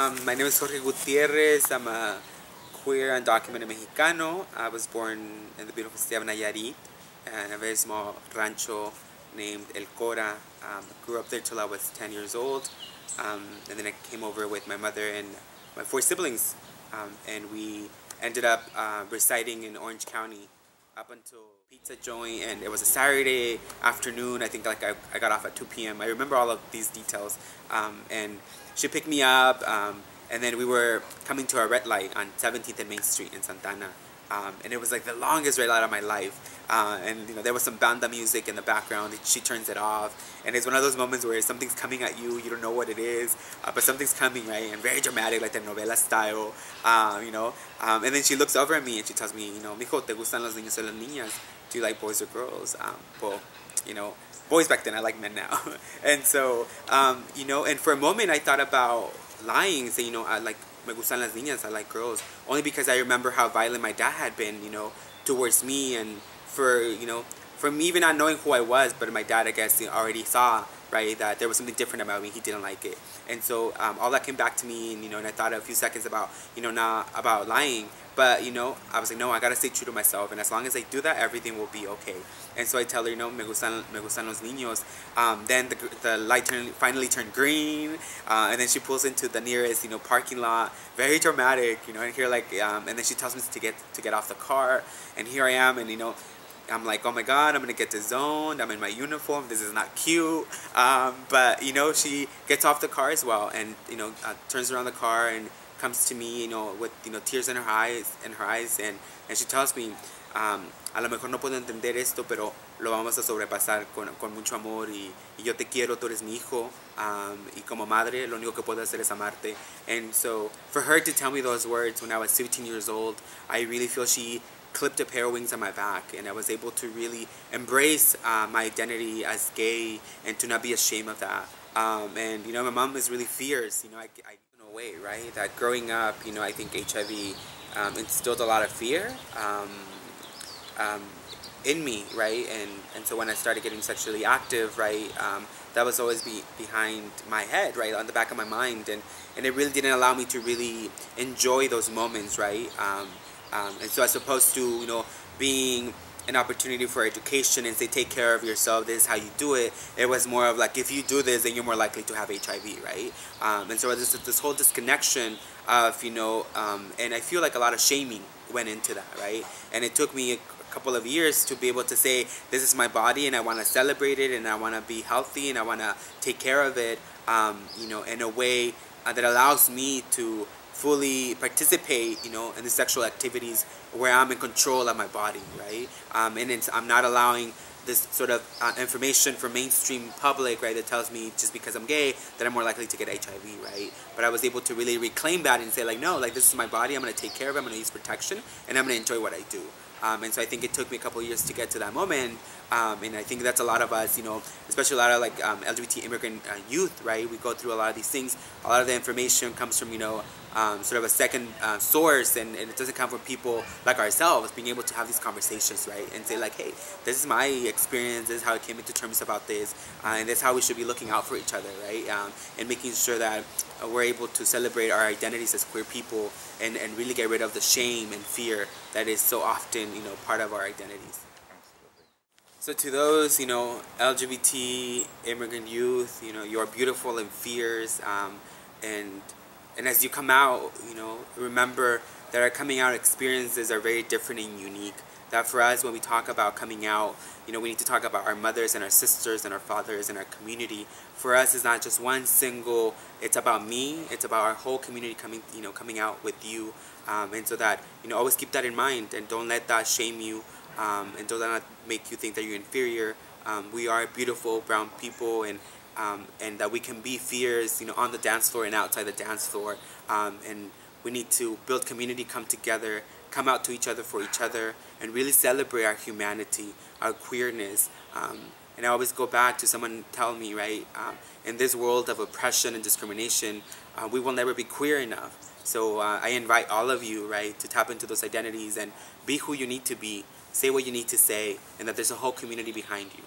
My name is Jorge Gutierrez. I'm a queer undocumented Mexicano. I was born in the beautiful state of Nayarit in a very small rancho named El Cora. Grew up there till I was 10 years old. And then I came over with my mother and my 4 siblings. And we ended up residing in Orange County up until pizza joint, and it was a Saturday afternoon. I think like I got off at 2 p.m. I remember all of these details. And she picked me up, and then we were coming to a red light on 17th and Main Street in Santana. And it was like the longest red light of my life. And you know, there was some banda music in the background. She turns it off, and it's one of those moments where something's coming at you. You don't know what it is, but something's coming, right? And very dramatic, like the novela style, you know. And then she looks over at me and she tells me, you know, "Mijo, ¿te gustan los niños o las niñas? Do you like boys or girls?" Well, you know, boys back then. I like men now. And so, you know, and for a moment I thought about lying and say, you know, I like me gustan las niñas, I like girls, only because I remember how violent my dad had been, you know, towards me, and for, you know, for me even not knowing who I was, but my dad, I guess, already saw, right, that there was something different about me. He didn't like it. And so all that came back to me, and, you know, and I thought a few seconds about, you know, not about lying, but, you know, I was like, no, I gotta stay true to myself, and as long as I do that, everything will be okay. And so I tell her, you know, me gustan los niños. Then the light finally turned green, and then she pulls into the nearest, you know, parking lot, very dramatic, you know, and here like, and then she tells me to get off the car, and here I am, and, you know, I'm like, oh my god, I'm gonna get disowned, I'm in my uniform, this is not cute. But, you know, she gets off the car as well, and, you know, turns around the car and comes to me, you know, with, you know, tears in her eyes, and she tells me, a lo mejor no puedo entender esto, pero lo vamos a sobrepasar con mucho amor, y yo te quiero, tú eres mi hijo, y como madre lo único que puedo hacer es amarte. And so for her to tell me those words when I was 15 years old, I really feel she clipped a pair of wings on my back, and I was able to really embrace my identity as gay and to not be ashamed of that. And, you know, my mom is really fierce, you know, I in a way, right, that growing up, you know, I think HIV instilled a lot of fear in me, right, and so when I started getting sexually active, right, that was always behind my head, right, on the back of my mind, and it really didn't allow me to really enjoy those moments, right. And so as opposed to, you know, being an opportunity for education and say, take care of yourself, this is how you do it, it was more of like, if you do this, then you're more likely to have HIV, right? And so there's this whole disconnection of, you know, and I feel like a lot of shaming went into that, right? And it took me a couple of years to be able to say, this is my body and I want to celebrate it, and I want to be healthy and I want to take care of it, you know, in a way that allows me to fully participate, you know, in the sexual activities where I'm in control of my body, right? And I'm not allowing this sort of information from mainstream public, right, that tells me just because I'm gay that I'm more likely to get HIV, right? But I was able to really reclaim that and say, like, no, like, this is my body, I'm going to take care of it, I'm going to use protection, and I'm going to enjoy what I do. And so I think it took me a couple of years to get to that moment, and I think that's a lot of us, you know, especially a lot of like LGBT immigrant youth, right? We go through a lot of these things. A lot of the information comes from, you know, sort of a second source, and it doesn't come from people like ourselves being able to have these conversations, right? And say like, hey, this is my experience, this is how I came into terms about this, and that's how we should be looking out for each other, right? And making sure that we're able to celebrate our identities as queer people, and really get rid of the shame and fear that is so often, you know, part of our identities. So to those, you know, LGBT immigrant youth, you know, you're beautiful and fierce, and as you come out, you know, remember that our coming out experiences are very different and unique. That for us, when we talk about coming out, you know, we need to talk about our mothers and our sisters and our fathers and our community. For us, it's not just one single, it's about me, it's about our whole community coming out with you. And so that, you know, always keep that in mind, and don't let that shame you, and don't let that make you think that you're inferior. We are beautiful brown people, and that we can be fierce, you know, on the dance floor and outside the dance floor. And we need to build community, come together, come out to each other for each other, and really celebrate our humanity, our queerness. And I always go back to someone tell me, right, in this world of oppression and discrimination, we will never be queer enough. So I invite all of you, right, to tap into those identities and be who you need to be, say what you need to say, and that there's a whole community behind you.